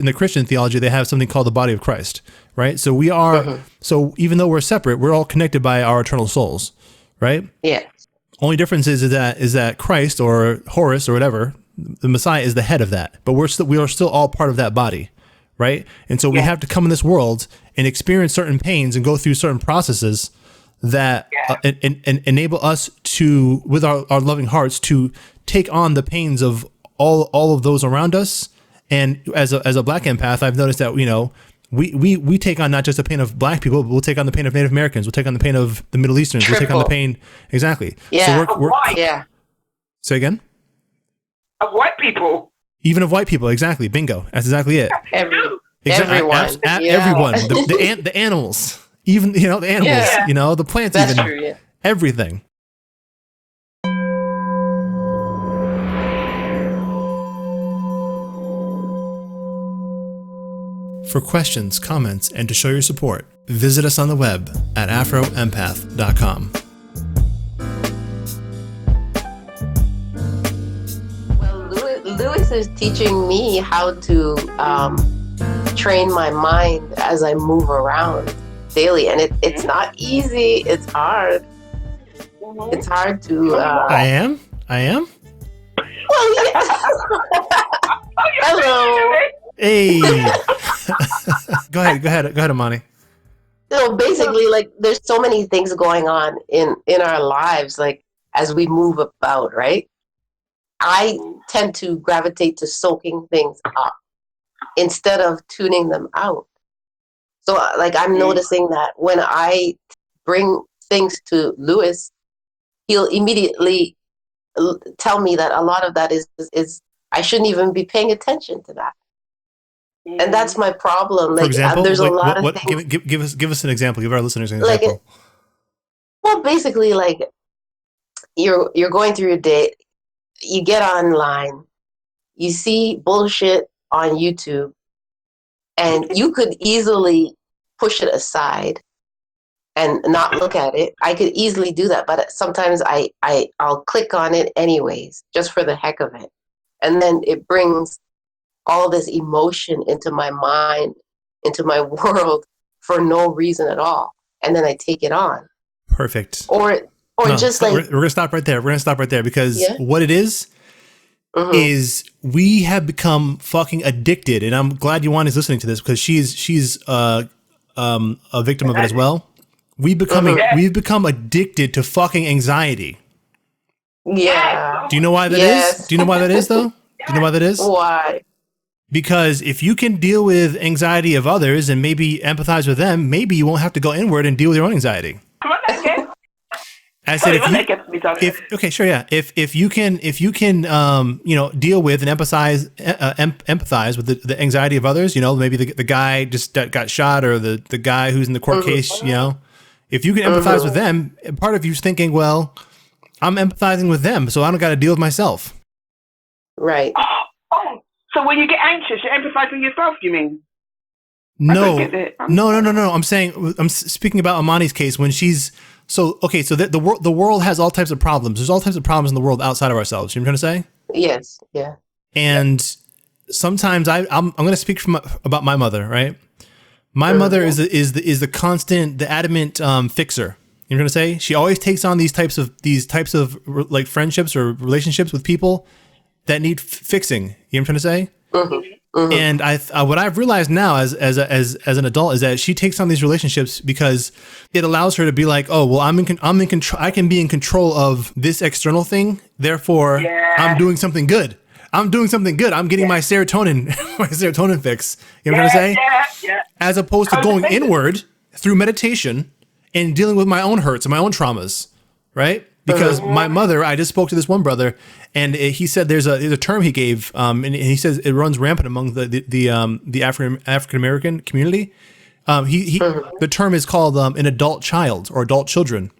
in the Christian theology, they have something called the body of Christ, right? So we are, so even though we're separate, we're all connected by our eternal souls, right? Yeah. Only difference is that Christ or Horus or whatever, the Messiah is the head of that, but we are still all part of that body, right? And so we have to come in this world and experience certain pains and go through certain processes that and enable us to, with our loving hearts, to take on the pains of all of those around us. And as a Black empath, I've noticed that, you know, we take on not just the pain of Black people, but we'll take on the pain of Native Americans. We'll take on the pain of the Middle Easterns. We'll take on the pain. Exactly. Yeah. So we're Say again? Of white people. Even of white people. Exactly. Bingo. That's exactly it. Everyone. Everyone. The animals. Even, you know, the animals, you know, the plants, That's even true, everything. For questions, comments, and to show your support, visit us on the web at afroempath.com. Well, Lewis is teaching me how to train my mind as I move around daily, and it's not easy. It's hard. It's hard to. I am. Well, yeah. Hello. Hey. Go ahead, Amani. So basically, like, there's so many things going on in our lives, like, as we move about, right? I tend to gravitate to soaking things up instead of tuning them out. So, like, I'm noticing that when I bring things to Lewis, he'll immediately tell me that a lot of that is I shouldn't even be paying attention to that. And that's my problem. Like, for example, there's a lot of things. Give us an example. Give our listeners an example. Like, well, basically, like, you're going through your day, you get online, you see bullshit on YouTube, and you could easily push it aside and not look at it. I could easily do that, but sometimes I'll click on it anyways, just for the heck of it. And then it brings all this emotion into my mind, into my world, for no reason at all. And then I take it on. Perfect. Or just like... We're going to stop right there. We're going to stop right there because what it is we have become fucking addicted. And I'm glad Yuan is listening to this because she's a victim of it as well. We've become addicted to fucking anxiety. Yeah. Do you know why that is? Do you know why that is, though? Do you know why that is? Why? Because if you can deal with anxiety of others and maybe empathize with them, maybe you won't have to go inward and deal with your own anxiety. Come on, again. I said, if you can, you know, deal with and empathize with the anxiety of others, you know, maybe the guy just that got shot or the guy who's in the court case, you know, if you can empathize with them, part of you's thinking, well, I'm empathizing with them, so I don't got to deal with myself. Right. Oh, so when you get anxious, you empathize with yourself, you mean? No. I'm speaking about Amani's case when she's the world has all types of problems. There's all types of problems in the world outside of ourselves. You know what I'm trying to say? Yes. Yeah. And sometimes I'm going to speak about my mother, right? My mother is the constant, the adamant fixer. You know what I'm going to say? She always takes on these types of like friendships or relationships with people that need fixing. You know what I'm trying to say? And what I've realized now as an adult is that she takes on these relationships because it allows her to be like, oh, well, I'm in control. I can be in control of this external thing. Therefore, I'm doing something good. I'm getting my serotonin, fix. You know what I'm trying to say? As opposed to going inward through meditation and dealing with my own hurts and my own traumas, right? Because my mother, I just spoke to this one brother, and he said there's a term he gave, and he says it runs rampant among the African American community. The term is called an adult child or adult children,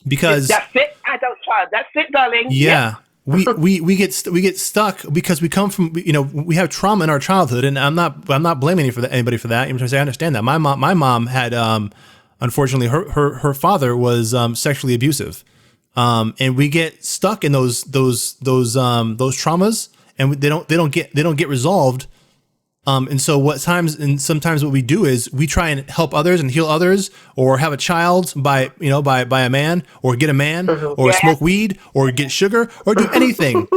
because that's it, adult child. That's it, darling. Yeah. We get stuck because we come from, you know, we have trauma in our childhood, and I'm not blaming anybody for that. I understand that my mom had unfortunately her father was sexually abusive. And we get stuck in those traumas, and they don't get resolved And so sometimes what we do is we try and help others and heal others, or have a child by a man, or get a man, or smoke weed, or get sugar, or do anything.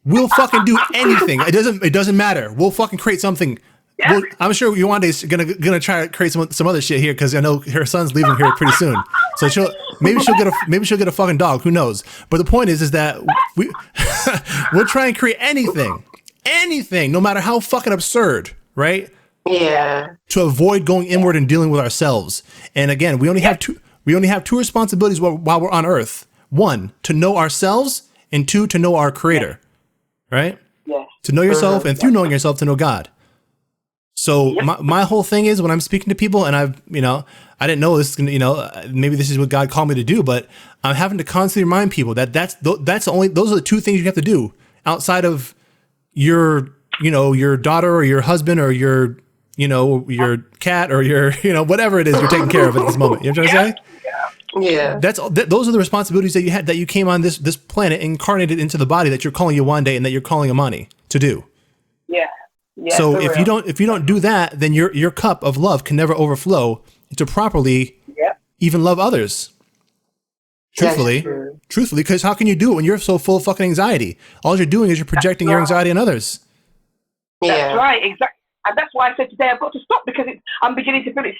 We'll fucking do anything. It doesn't matter. We'll fucking create something. Yeah. I'm sure Yuande's gonna try to create some other shit here, because I know her son's leaving here pretty soon. So maybe she'll get a fucking dog. Who knows? But the point is that we'll try and create anything, no matter how fucking absurd, right? Yeah. To avoid going inward and dealing with ourselves. And again, we only have two responsibilities while we're on Earth. One, to know ourselves, and two, to know our Creator. Right? Yeah. To know yourself, and through knowing yourself, to know God. So my whole thing is, when I'm speaking to people, and I didn't know this, maybe this is what God called me to do, but I'm having to constantly remind people that those are the two things you have to do outside of your daughter, or your husband, or your cat, or your, whatever it is you're taking care of at this moment. You know what I'm trying to say? Yeah. Those are the responsibilities that you came on this planet, incarnated into the body that you're calling Yawande and that you're calling Amani to do. Yeah. Yeah, so if you don't do that, then your cup of love can never overflow to properly even love others. Truthfully, because how can you do it when you're so full of fucking anxiety? All you're doing is you're projecting your anxiety on others. That's right, exactly. And that's why I said today I've got to stop, because I'm beginning to feel it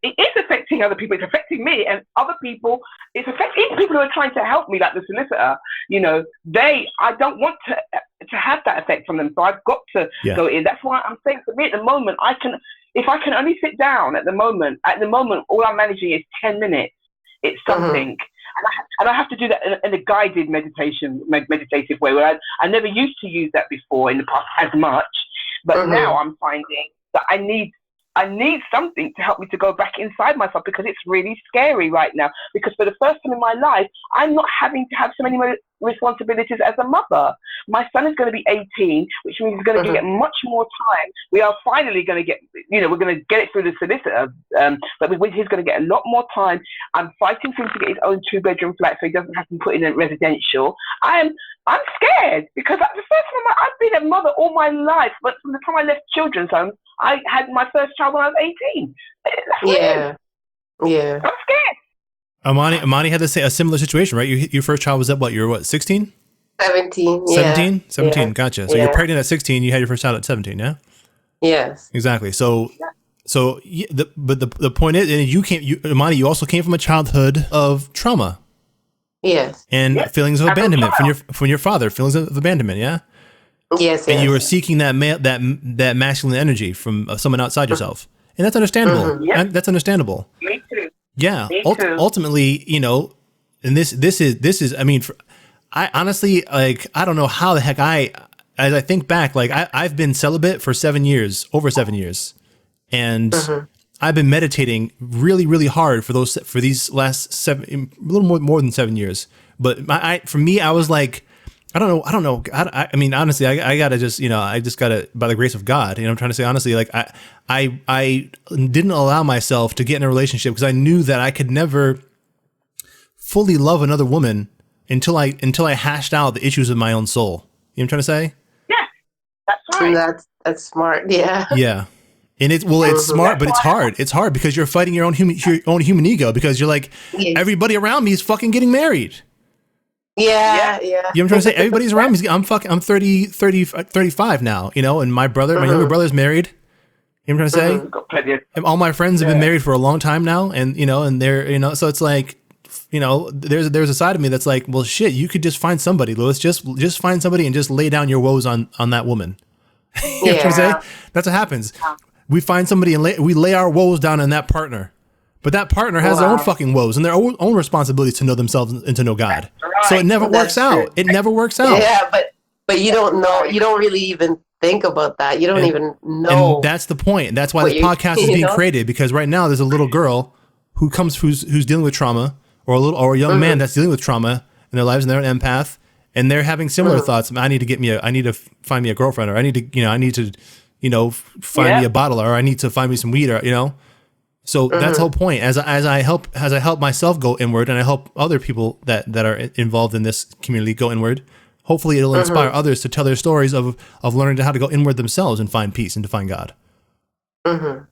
is affecting other people. It's affecting me and other people. It's affecting even people who are trying to help me, like the solicitor. I don't want to have that effect from them. So I've got to go in. That's why I'm saying, for me at the moment, if I can only sit down at the moment, all I'm managing is 10 minutes. It's something. And I have to do that in a guided meditative way, where I never used to use that before in the past as much. But now I'm finding that I need something to help me to go back inside myself, because it's really scary right now. Because for the first time in my life, I'm not having to have so many responsibilities as a mother. My son is going to be 18, which means he's going to get much more time. We are finally going to get, we're going to get it through the solicitor, but he's going to get a lot more time. I'm fighting for him to get his own 2-bedroom flat so he doesn't have to put in a residential. I'm scared, because that's the first time I've been a mother all my life, but from the time I left children's home, I had my first child when I was 18. Yeah. I'm scared. Amani had a similar situation, right? Your first child was at what? You were 16? 17. 17? 17, yeah. Gotcha. So you're pregnant at 16, you had your first child at 17, yeah? Yes. Exactly. So the point is, Amani, you also came from a childhood of trauma. Yes. And feelings of abandonment from your father, feelings of abandonment, yeah? Yes. And you were seeking that masculine energy from someone outside yourself. And that's understandable. That's understandable. Me too. Yeah. Me too. Ultimately, and this is, I mean, I honestly, like, I don't know how the heck as I think back, like I've been celibate for over 7 years. And I've been meditating really, really hard for these last a little more than 7 years. But for me, I was like, I don't know. I mean, honestly, I gotta just, I just gotta, by the grace of God, I'm trying to say, honestly, like I didn't allow myself to get in a relationship, because I knew that I could never fully love another woman until I hashed out the issues of my own soul. You know what I'm trying to say? Yeah, that's right. That's smart. Yeah. Yeah. And it's smart, but it's hard. It's hard because you're fighting your own human ego, because you're like, everybody around me is fucking getting married. Yeah. You know what I'm trying to say? Everybody's around me. I'm 35 now, and my younger brother's married. You know what I'm trying to say? And all my friends have been married for a long time now, and and they're, so it's like, there's a side of me that's like, well, shit, you could just find somebody, Louis. Just find somebody and just lay down your woes on that woman. You know what I'm saying? That's what happens. We find somebody and we lay our woes down on that partner. But that partner has their own fucking woes and their own responsibilities to know themselves and to know God. Right. So it never works out. It never works out. Yeah, but you don't know. You don't really even think about that. You don't even know. And that's the point. That's why this podcast is being created, because right now there's a little girl who's dealing with trauma, or a young man that's dealing with trauma in their lives, and they're an empath, and they're having similar thoughts. I need to find me a girlfriend, or I need to find me a bottle, or I need to find me some weed, or So that's the whole point. As I help myself go inward, and I help other people that are involved in this community go inward, hopefully it'll inspire others to tell their stories of learning how to go inward themselves and find peace and to find God. Mm-hmm.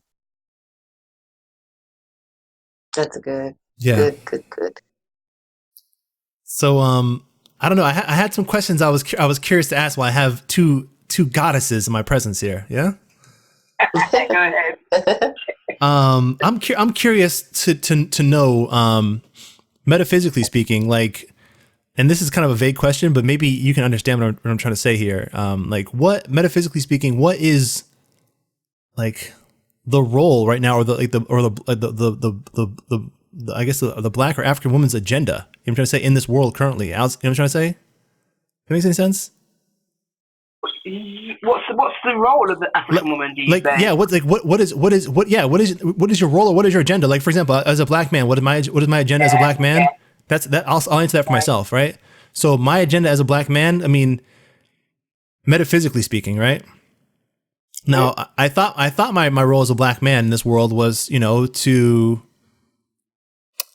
That's good. Yeah. Good. So, I don't know. I had some questions I was curious to ask while I have two goddesses in my presence here. Yeah. Go ahead. I'm curious to know, metaphysically speaking, like, and this is kind of a vague question, but maybe you can understand what I'm trying to say here. Like, what, metaphysically speaking, what is like the role right now, or the I guess the Black or African woman's agenda? You know what I'm trying to say in this world currently. You know what I'm trying to say? That makes any sense? What's the role of the African woman? Do you like, think? yeah, what is your role, or what is your agenda? Like, for example, as a Black man, what is my agenda as a Black man? That's that. I'll answer that for myself, right? So my agenda as a Black man, I mean, metaphysically speaking, right? Now, I thought my role as a Black man in this world was,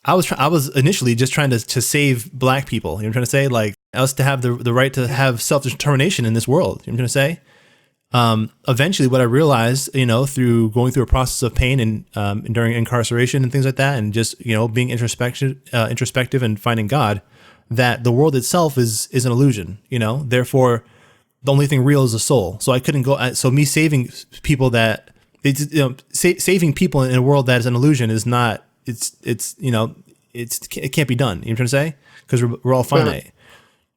I was initially just trying to save Black people. You know what I'm trying to say? Like, us to have the right to have self-determination in this world. You know what I'm trying to say? Eventually what I realized, through going through a process of pain and during incarceration and things like that, and just, being introspective and finding God, that the world itself is an illusion, therefore the only thing real is the soul. So I couldn't go, so me saving people saving people in a world that is an illusion is not, it can't be done. You know what I'm trying to say? Because we're all finite.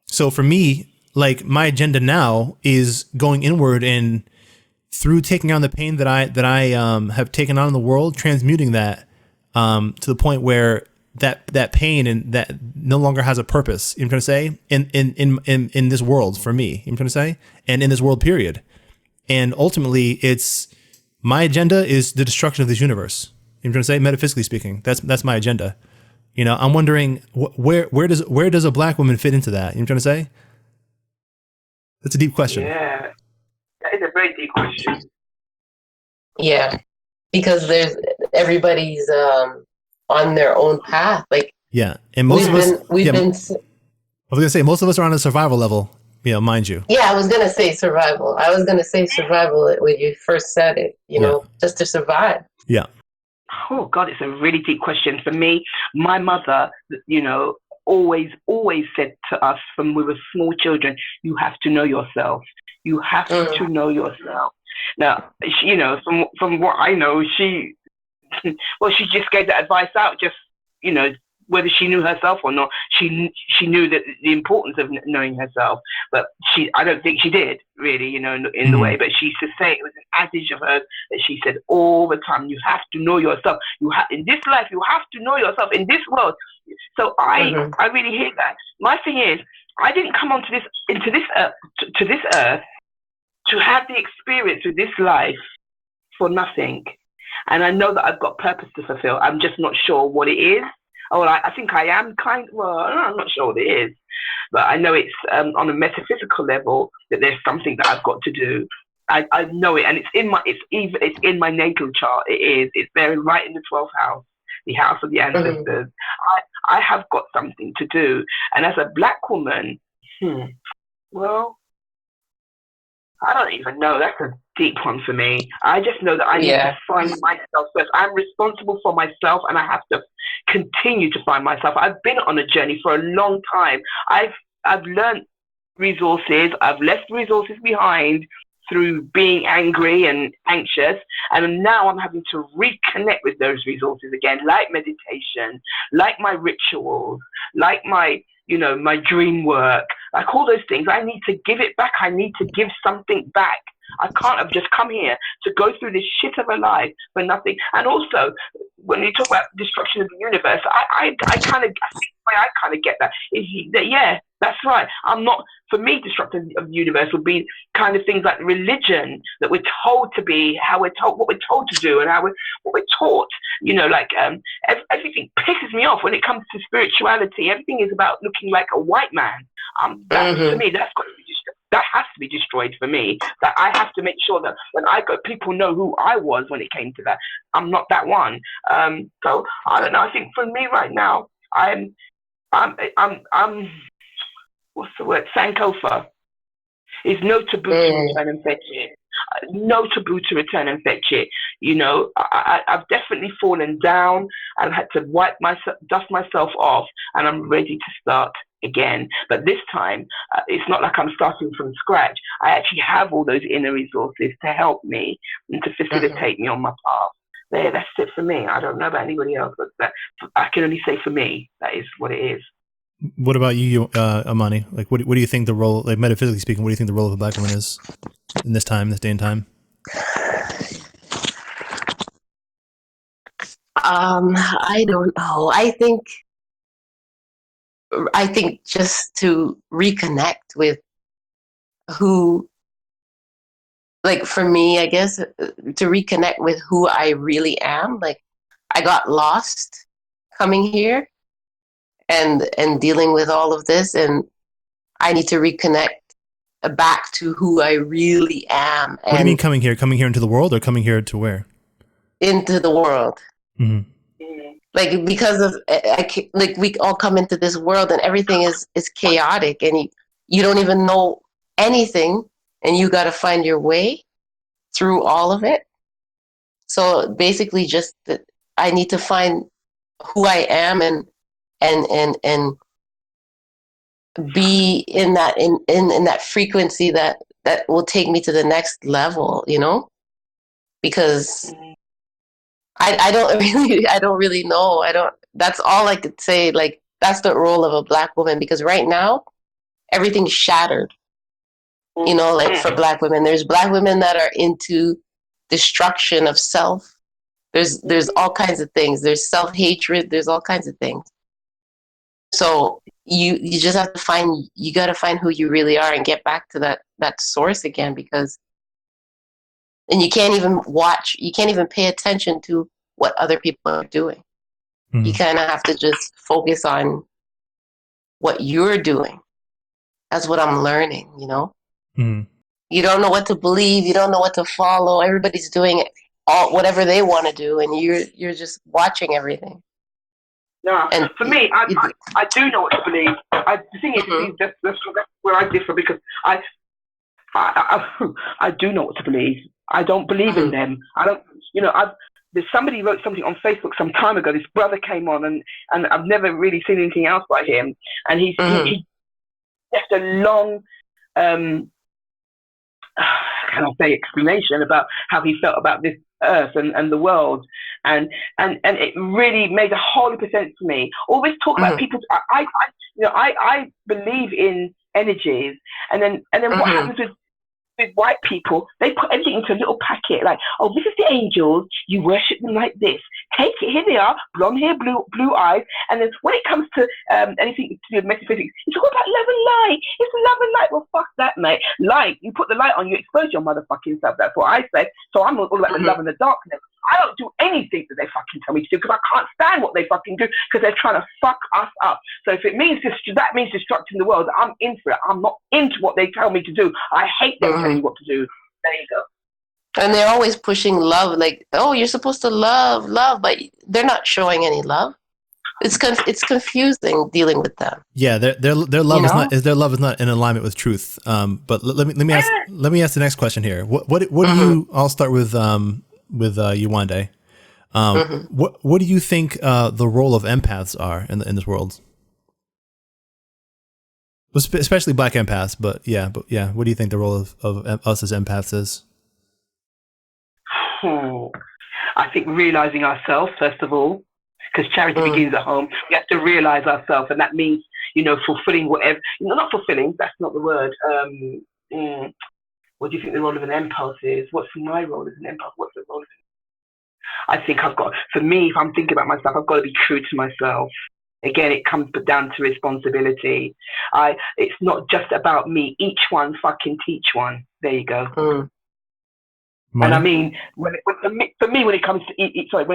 So for me, like, my agenda now is going inward, and through taking on the pain that I have taken on in the world, transmuting that to the point where that pain and that no longer has a purpose. You know what I'm trying to say? In this world for me. You know what I'm trying to say? And in this world period. And ultimately, it's my agenda is the destruction of this universe. You know what I'm trying to say? Metaphysically speaking, that's my agenda. I'm wondering where does a Black woman fit into that? You know what I'm trying to say? That's a deep question. Yeah, that is a very deep question. Yeah, because everybody's on their own path. Like, yeah, and most of us, I was gonna say most of us are on a survival level. Mind you. Yeah, I was gonna say survival. I was gonna say survival when you first said it. Just to survive. Yeah. Oh God, it's a really deep question. For me, my mother, always said to us from we were small children, you have to know yourself. You have to know yourself. Now, from what I know, she just gave that advice out, just, whether she knew herself or not, she knew that the importance of knowing herself, but I don't think she did really, in the way, but she used to say, it was an adage of hers that she said all the time, you have to know yourself. In this life, you have to know yourself in this world. So I really hear that. My thing is, I didn't come into this earth to have the experience with this life for nothing. And I know that I've got purpose to fulfill. I'm just not sure what it is. I think I am I'm not sure what it is. But I know it's on a metaphysical level that there's something that I've got to do. I know it, and it's in my natal chart. It is. It's there right in the 12th house, the house of the ancestors. I have got something to do. And as a Black woman, well, I don't even know. That's a deep one for me. I just know that I need to find myself first. I'm responsible for myself, and I have to continue to find myself. I've been on a journey for a long time. I've learned resources. I've left resources behind through being angry and anxious, and now I'm having to reconnect with those resources again, like meditation, like my rituals, like my dream work, like all those things. I need to give it back. I need to give something back. I can't have just come here to go through this shit of a life for nothing. And also, when you talk about destruction of the universe, I kind of get that. That's right. I'm not, for me, destruction of the universe would be kind of things like religion that we're told to be, what we're told to do, and what we're taught. Everything pisses me off when it comes to spirituality. Everything is about looking like a white man. For me, that's got to be destroyed. That has to be destroyed for me. That I have to make sure that when I go, people know who I was when it came to that. I'm not that one. So I don't know. I think for me right now, I'm what's the word? Sankofa. It's no taboo to return and fetch it. No taboo to return and fetch it. I've definitely fallen down. I've had to dust myself off, and I'm ready to start again. But this time, it's not like I'm starting from scratch. I actually have all those inner resources to help me and to facilitate me on my path. There, that's it for me. I don't know about anybody else, but I can only say for me, that is what it is. What about you, Amani? Like, what do you think the role, like metaphysically speaking, what do you think the role of a Black woman is in this day and time? I don't know. I think just to reconnect with who, like for me, I guess, to reconnect with who I really am. Like I got lost coming here and dealing with all of this, and I need to reconnect back to who I really am. What do you mean coming here? Coming here into the world, or coming here to where? Into the world. Mm-hmm. Like because of like we all come into this world and everything is chaotic, and you don't even know anything, and you got to find your way through all of it. So basically, just that I need to find who I am and be in that frequency that will take me to the next level, because I don't really know. That's all I could say. Like that's the role of a Black woman, because right now everything's shattered. Like for Black women, there's Black women that are into destruction of self. There's all kinds of things. There's self-hatred. There's all kinds of things. So you just have to you got to find who you really are and get back to that source again, because and you can't even pay attention to what other people are doing. You kind of have to just focus on what you're doing. That's what I'm learning, You don't know what to believe. You don't know what to follow. Everybody's doing whatever they want to do, and you're just watching everything. No, and for me, I do know what to believe. The thing is, that's where I differ, because I do know what to believe. I don't believe in them. I don't, somebody wrote something on Facebook some time ago. This brother came on, and I've never really seen anything else by him. And he left a long, can I say, explanation about how he felt about this earth and the world, and it really made a whole heap of sense to me. Always talk about people. I believe in energies, and then what happens with white people, they put everything into a little packet, like, oh, this is the angels, you worship them like this. Take it, here they are, blonde hair, blue eyes. And then when it comes to anything to do with metaphysics, it's all about love and light. It's love and light. Well, fuck that, mate. Light, you put the light on, you expose your motherfucking self. That's what I say. So I'm all about the love and the darkness. I don't do anything that they fucking tell me to do, because I can't stand what they fucking do, because they're trying to fuck us up. So if it means that means destructing the world, I'm in for it. I'm not into what they tell me to do. I hate them telling me what to do. There you go. And they're always pushing love, like, oh, you're supposed to love, but they're not showing any love. It's confusing dealing with them. Yeah, their love is not in alignment with truth. But let me ask the next question here. What do you? I'll start with Yewande. What do you think the role of empaths are in this world? Especially Black empaths, but yeah, what do you think the role of us as empaths is? I think realizing ourselves, first of all, because charity begins at home. We have to realize ourselves, and that means, fulfilling whatever. Not fulfilling. That's not the word. What do you think the role of an empath is? What's my role as an empath? What's the role of I think for me, if I'm thinking about myself, I've got to be true to myself. Again, it comes down to responsibility. It's not just about me. Each one fucking teach one. There you go. And I mean, when it comes to each one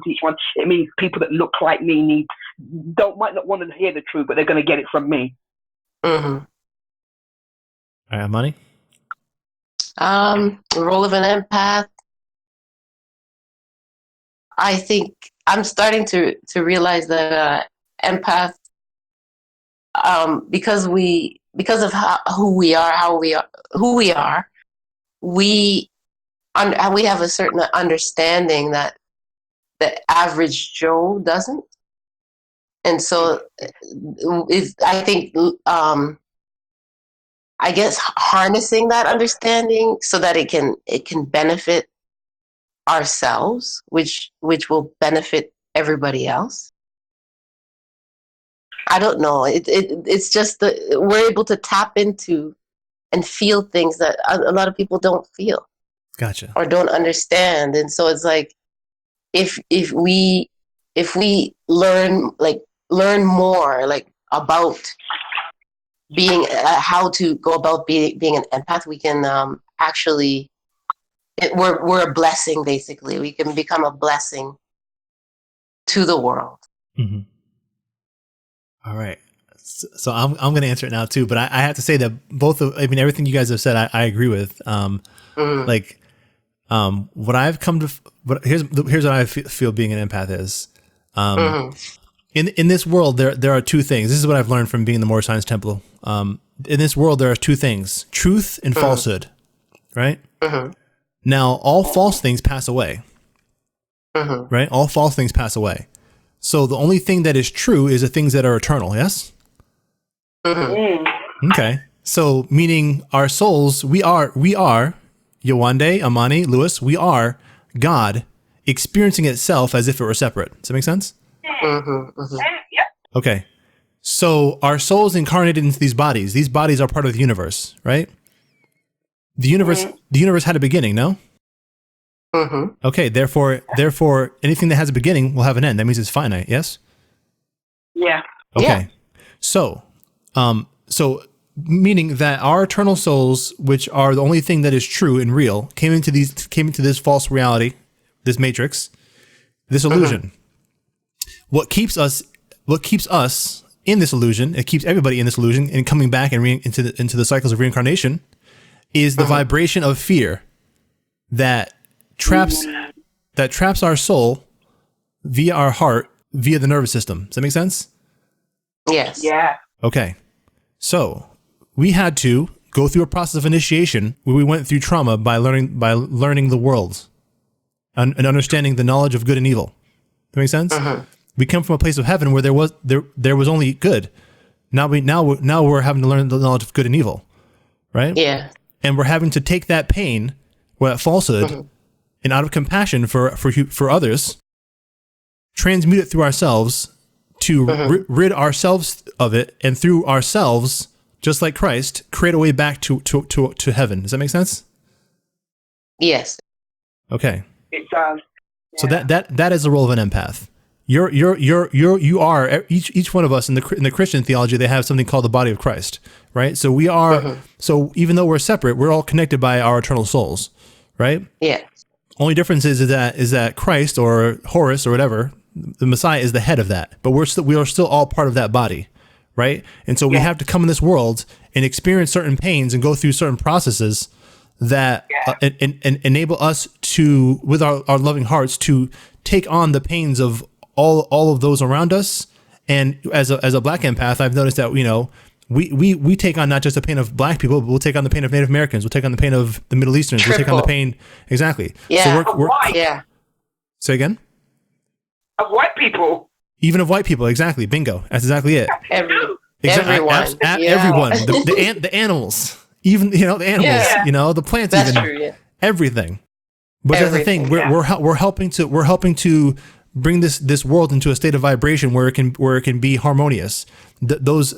teach one, it means people that look like me might not want to hear the truth, but they're going to get it from me. All right, Money. The role of an empath. I think I'm starting to realize that empaths because of who we are, we have a certain understanding that the average Joe doesn't. And so I think, I guess harnessing that understanding so that it can benefit ourselves, which will benefit everybody else. I don't know. It's just that we're able to tap into and feel things that a lot of people don't feel. Gotcha. Or don't understand. And so it's like, if we learn more like about being how to go about being an empath, we can actually we're a blessing. Basically, we can become a blessing to the world. Mm-hmm. All right. So I'm going to answer it now too, but I have to say that everything you guys have said, I agree with. What I've come to, here's what I feel being an empath is. In this world, there are two things. This is what I've learned from being in the Moore Science Temple. In this world, there are two things: truth and falsehood. Right? Now, all false things pass away. Right? All false things pass away. So the only thing that is true is the things that are eternal. Yes. Okay. So meaning our souls, we are Yawande, Amani, Lewis. We are God experiencing itself as if it were separate. Does that make sense? Okay. So our souls incarnated into these bodies. These bodies are part of the universe, right? The universe had a beginning, no? Okay. Therefore, anything that has a beginning will have an end. That means it's finite. Yes. Yeah. Okay. Yeah. So meaning that our eternal souls, which are the only thing that is true and real, came into this false reality, this matrix, this illusion. What keeps us in this illusion, it keeps everybody in this illusion and coming back and into the cycles of reincarnation, is the vibration of fear that traps our soul via our heart, via the nervous system. Does that make sense? Yes. Yeah. Okay. So we had to go through a process of initiation where we went through trauma by learning the world and understanding the knowledge of good and evil. That makes sense? We come from a place of heaven where there was only good. Now we're having to learn the knowledge of good and evil, right? Yeah. And we're having to take that pain or that falsehood and out of compassion for others, transmute it through ourselves to rid ourselves of it, and through ourselves, just like Christ, create a way back to heaven. Does that make sense? Yes. Okay. It does. Yeah. So that is the role of an empath. You are each one of us in the Christian theology. They have something called the body of Christ, right? So we are. So even though we're separate, we're all connected by our eternal souls, right? Yeah. Only difference is that Christ or Horus or whatever, the Messiah, is the head of that, but we are still all part of that body, right? And so we have to come in this world and experience certain pains and go through certain processes that and enable us to, with our loving hearts, to take on the pains of all of those around us. And as a Black empath, I've noticed that we take on not just the pain of Black people, but we'll take on the pain of Native Americans. We'll take on the pain of the Middle Easterns. We'll take on the pain. Exactly. Yeah. So we're Say again? Of white people. Even of white people. Exactly. Bingo. That's exactly it. Everyone. Everyone. The animals. Even, the animals, the plants, That's even true, yeah. Everything. But that's the thing. We're helping to bring this world into a state of vibration where it can be harmonious. Those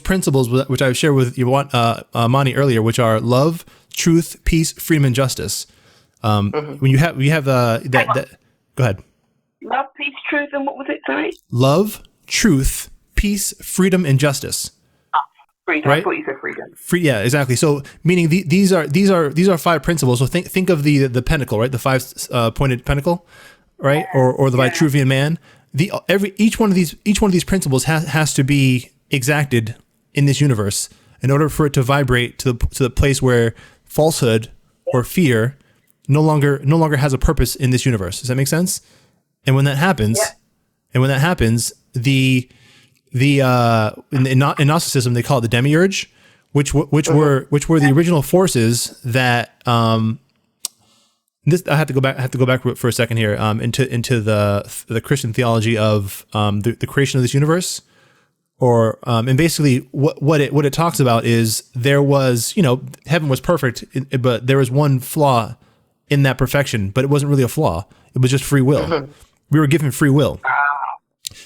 principles which I've shared with Mani earlier, which are love, truth, peace, freedom, and justice. When we have that. Go ahead. Love, peace, truth, and what was it? Sorry. Love, truth, peace, freedom, and justice. Freedom. Right? I thought you said freedom. Yeah, exactly. So meaning these are 5 principles. So think of the pentacle, right? The 5 pointed pentacle, right? Or the Vitruvian man. Each one of these principles has to be exacted in this universe in order for it to vibrate to the place where falsehood or fear no longer has a purpose in this universe. Does that make sense? And when that happens, the in Gnosticism they call it the demiurge, which were the original forces that this I have to go back for a second here into the Christian theology of the creation of this universe, or and basically what it talks about is there was, heaven was perfect, but there was one flaw in that perfection, but it wasn't really a flaw. It was just free will. We were given free will,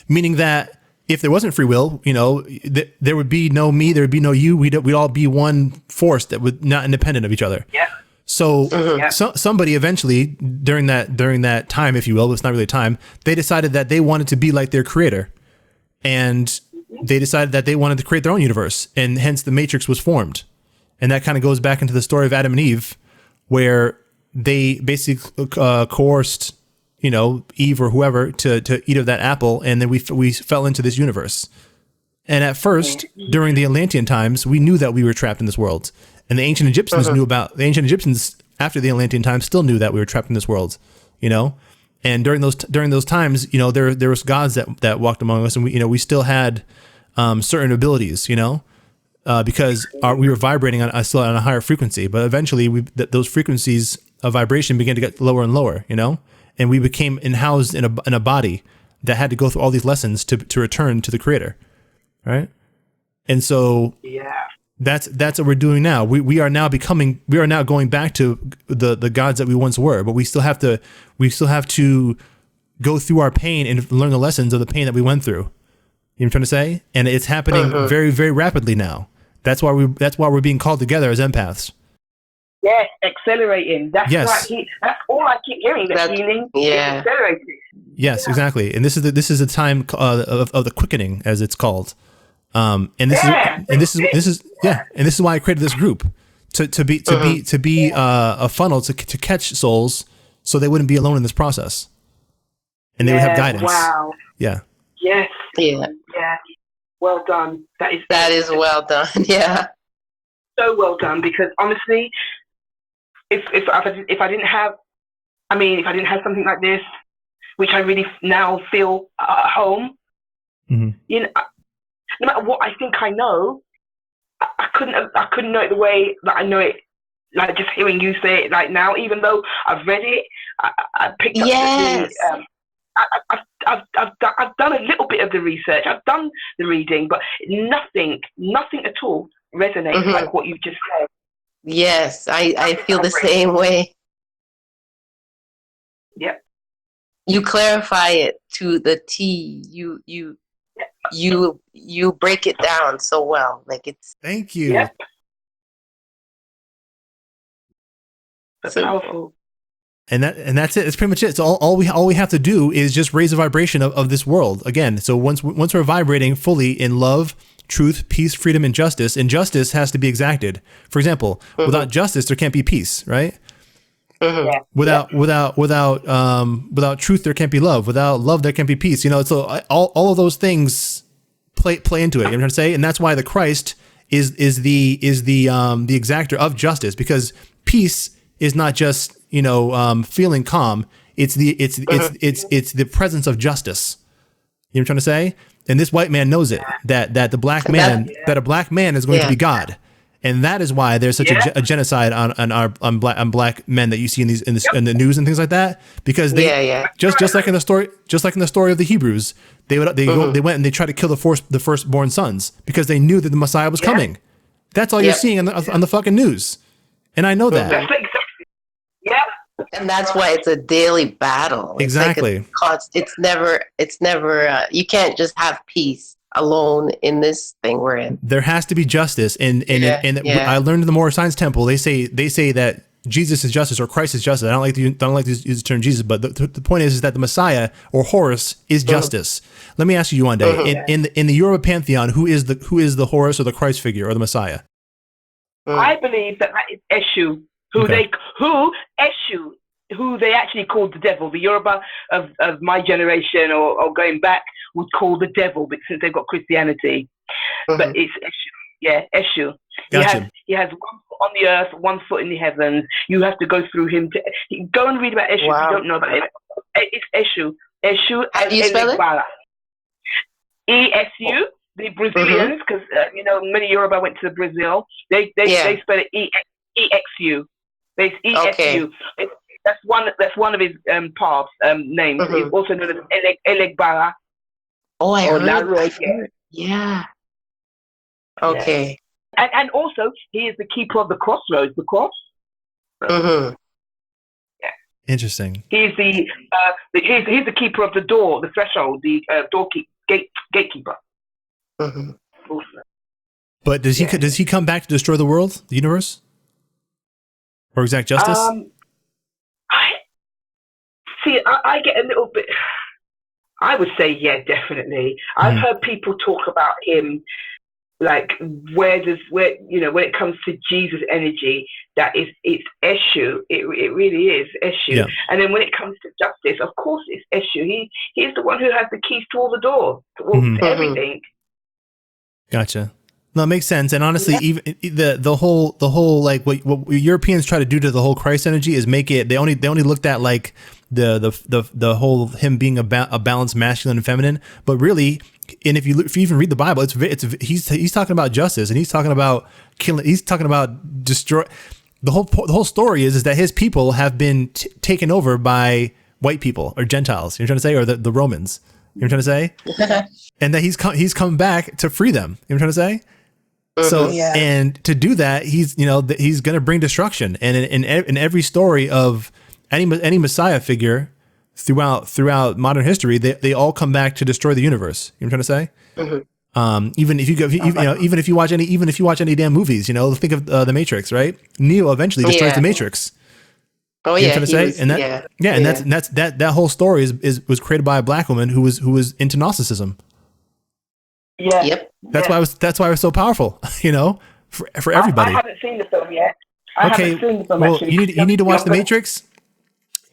meaning that if there wasn't free will, there would be no me, there would be no you. We'd all be one force that would not independent of each other. Yeah. So, somebody eventually during that time, if you will, it's not really time, they decided that they wanted to be like their creator, and they decided that they wanted to create their own universe, and hence the Matrix was formed. And that kind of goes back into the story of Adam and Eve, where they basically coerced, Eve or whoever to eat of that apple, and then we fell into this universe. And at first, during the Atlantean times, we knew that we were trapped in this world. And the ancient Egyptians after the Atlantean times still knew that we were trapped in this world, And during those times, there was gods that walked among us, and we still had certain abilities, because we were vibrating still on a higher frequency. But eventually, those frequencies of vibration began to get lower and lower, and we became housed in a body that had to go through all these lessons to return to the Creator, right? And so, that's what we're doing now. We are now going back to the gods that we once were, but we still have to go through our pain and learn the lessons of the pain that we went through. You know what I'm trying to say? And it's happening very, very rapidly now. That's why we're being called together as empaths. Yes, accelerating. That's all I keep hearing. The healing is accelerating. Yes, exactly. And this is a time of the quickening, as it's called. And this is why I created this group to be a funnel to catch souls, so they wouldn't be alone in this process, and they would have guidance. Wow. Yeah. Yes. Yeah. Yeah. Well done. That is well done. Yeah. So well done, because honestly, if I didn't have something like this, which I really now feel at home, no matter what I think I know, I couldn't know it the way that I know it. Like just hearing you say it like now, even though I've read it, I picked up I've done a little bit of the research. I've done the reading, but nothing at all resonates like what you've just said. Yes, I feel the same way. Yep. You clarify it to the T. You break it down so well. Like it's. Thank you. Yep. That's powerful. And that's it. It's pretty much it. So all we have to do is just raise the vibration of this world again. So once we're vibrating fully in love, truth, peace, freedom, and justice has to be exacted. For example, without justice, there can't be peace, right? Without truth, there can't be love. Without love, there can't be peace. So all of those things play into it. You know what I'm trying to say? And that's why the Christ is the exactor of justice, because peace is not just feeling calm. It's the presence of justice. You know what I'm trying to say? And this white man knows it, that a black man is going to be God. And that is why there's such a genocide on black men that you see in the news and things like that, because they just like in the story of the Hebrews, they went and they tried to kill the firstborn sons because they knew that the Messiah was coming. That's all you're seeing on the fucking news, and I know that. Yeah. And that's why it's a daily battle. Exactly. It's never. You can't just have peace alone in this thing we're in. There has to be justice, and I learned in the Moorish Science Temple. They say that Jesus is justice, or Christ is justice. I don't like to use the term Jesus, but the point is that the Messiah or Horus is justice. Let me ask you one day, in the Yoruba pantheon, who is the Horus or the Christ figure or the Messiah? I believe that is Eshu, who they actually called the devil. The Yoruba of my generation or going back would call the devil, but since they've got Christianity. But it's Eshu. Yeah, Eshu. Gotcha. He has 1 foot on the earth, 1 foot in the heavens. You have to go through him. Go and read about Eshu if you don't know about it. It's Eshu. Eshu. How do you spell it? ESU, the Brazilians, because many Yoruba went to Brazil. They spell it EXU. There's ESU. Okay. That's one of his paths names. He's also known as Elegbara. Oh, I heard Laroy. Yeah. Okay. Yeah. And also he is the keeper of the Crossroads. The Cross. Mm-hmm. Interesting. He's the keeper of the door, the threshold, the gatekeeper. Mm-hmm. But does he come back to destroy the world, the universe, or exact justice? I get a little bit. I would say definitely. I've heard people talk about him. Like when it comes to Jesus energy, it's Eshu. It really is Eshu. Yeah. And then when it comes to justice, of course it's Eshu. He's the one who has the keys to all the doors, to everything. Gotcha. No, it makes sense. And honestly, even the whole like what Europeans try to do to the whole Christ energy is make it. They only looked at like the whole him being a balanced masculine and feminine, but really. And if you even read the Bible, he's talking about justice, and he's talking about killing. He's talking about destroy. The whole story is that his people have been taken over by white people or Gentiles. You're trying to say, or the Romans. You're trying to say, and that he's come back to free them. You're trying to say. So and to do that, he's going to bring destruction. And in every story of any Messiah figure. Throughout modern history, they all come back to destroy the universe. You know what I'm trying to say? Even if you watch any damn movies, think of the Matrix, right? Neo eventually destroys the Matrix. Oh you know yeah, what I'm trying to say? And that whole story was created by a black woman who was into Gnosticism. Yeah. Yep. That's why it was so powerful. For everybody. I haven't seen the film yet. You need to watch The Matrix,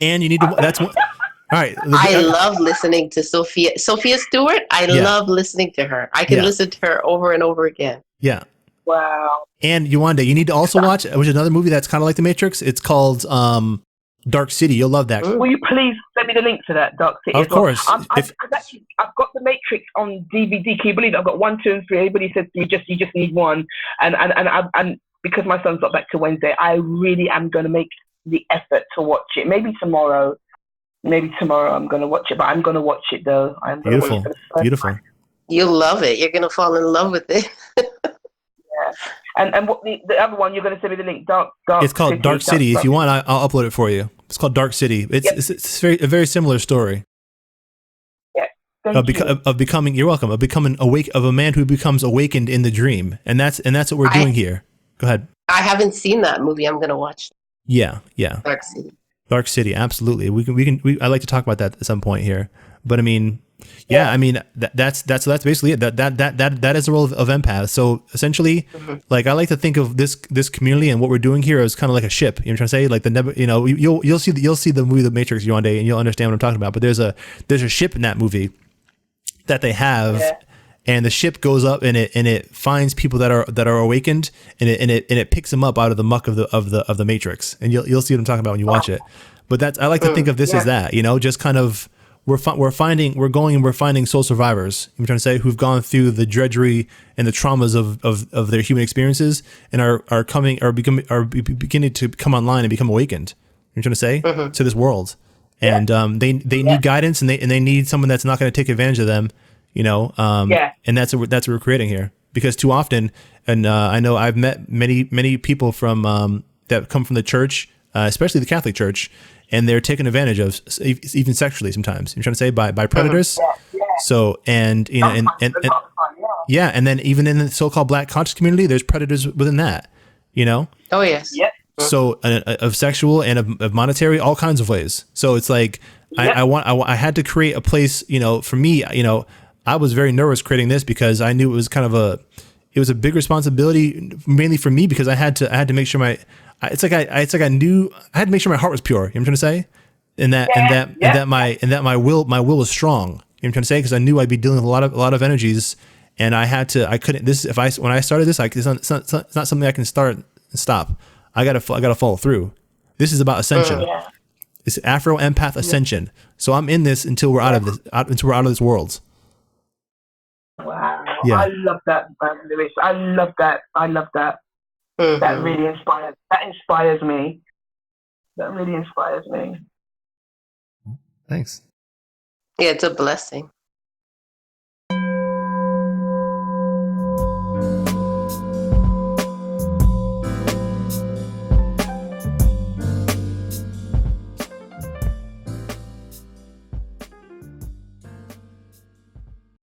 and you need to. That's what. All right. I love listening to Sophia Stewart. I love listening to her. I can listen to her over and over again. Yeah. Wow. And Yewande, you need to also watch, which is another movie that's kind of like The Matrix. It's called Dark City. You'll love that. Will you please send me the link to that Dark City? Of course. I've got The Matrix on DVD. Can you believe it? I've got 1, 2, and 3. Everybody says you just need one. And because my son's not back to Wednesday, I really am going to make the effort to watch it. Maybe tomorrow I'm going to watch it, but I'm going to watch it though. I'm going to watch it for the first time. You'll love it. You're going to fall in love with it. Yeah. And what the other one, you're going to send me the link, Dark It's called City, Dark City. If you want, I'll upload it for you. It's called Dark City. It's a very similar story. Yeah. Of becoming, you're welcome, of becoming of a man who becomes awakened in the dream. And that's what we're doing here. Go ahead. I haven't seen that movie. I'm going to watch. Yeah. Dark City, absolutely. I'd like to talk about that at some point here. But I mean, that's basically it. That is the role of empath. So essentially, like I like to think of this community and what we're doing here as kind of like a ship. You know what I'm trying to say? Like you'll see the movie The Matrix one day and you'll understand what I'm talking about. But there's a ship in that movie that they have. Yeah. And the ship goes up and it finds people that are awakened and it picks them up out of the muck of the Matrix, and you'll see what I'm talking about when you watch it. But I like to think of this as that, just kind of we're finding soul survivors. I'm trying to say who've gone through the drudgery and the traumas of their human experiences and are beginning to come online and become awakened. I'm trying to say to this world, and they need guidance and they need someone that's not going to take advantage of them. And that's what we're creating here, because too often, and I know I've met many people from that come from the church, especially the Catholic Church, and they're taken advantage of even sexually sometimes. I'm trying to say by predators. So and then even in the so-called Black conscious community, there's predators within that. Oh yes. Yep. So of sexual and of monetary, all kinds of ways. So it's like I had to create a place. For me, I was very nervous creating this because I knew it was kind of a big responsibility, mainly for me, because I had to make sure I knew I had to make sure my heart was pure. You know what I'm trying to say? And that my will was strong. You know what I'm trying to say? Because I knew I'd be dealing with a lot of energies, and when I started this, it's not something I can start and stop. I gotta follow through. This is about ascension. It's Afro-Empath Ascension. So I'm in this until we're out of this world. Yeah. I love that, Lewis. I love that. Mm-hmm. That really inspires. That inspires me. That really inspires me. Thanks. Yeah, it's a blessing.